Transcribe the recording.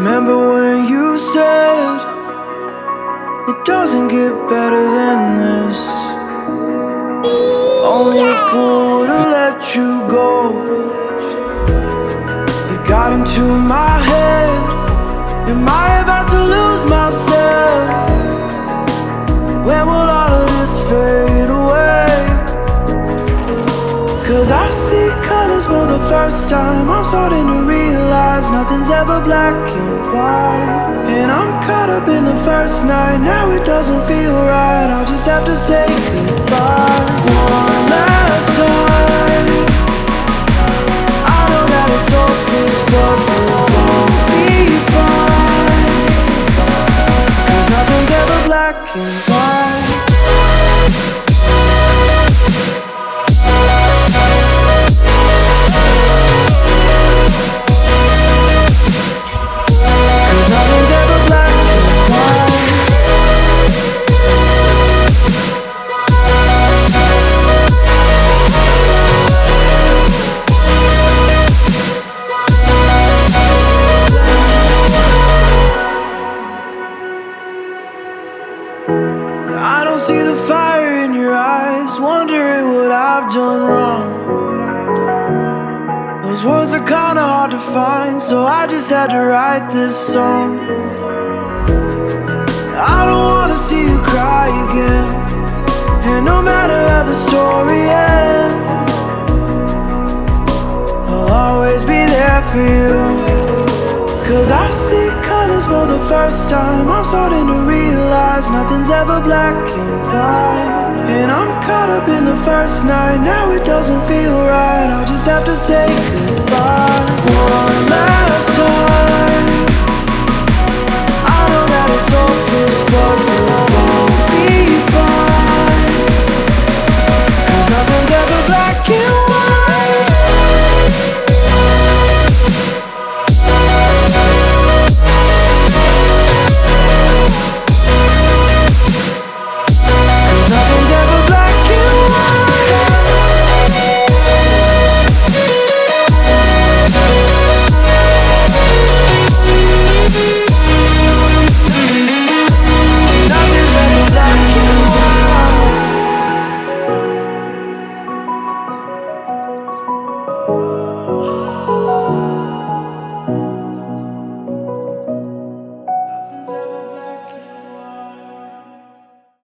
Remember when you said it doesn't get better than this? Only a fool would've let you go. You got into my head. Am I about to lose myself? When will all of this fade away? Cause I see colors for the first time. I'm starting to realize nothing's ever black and white. And I'm caught up in the first night. Now it doesn't feel right. I'll just have to say goodbye one last time. I know that it's hopeless, but we'll both be fine. Cause nothing's ever black and white. See the fire in your eyes, wondering what I've done wrong. Those words are kinda hard to find, so I just had to write this song. I don't wanna see you cry again, and no matter how the story ends, I'll always be there for you. Cause I see colors for the first time. I'm starting to realize nothing's ever black and white. And I'm caught up in the first night. Now it doesn't feel right. I'll just have to say goodbye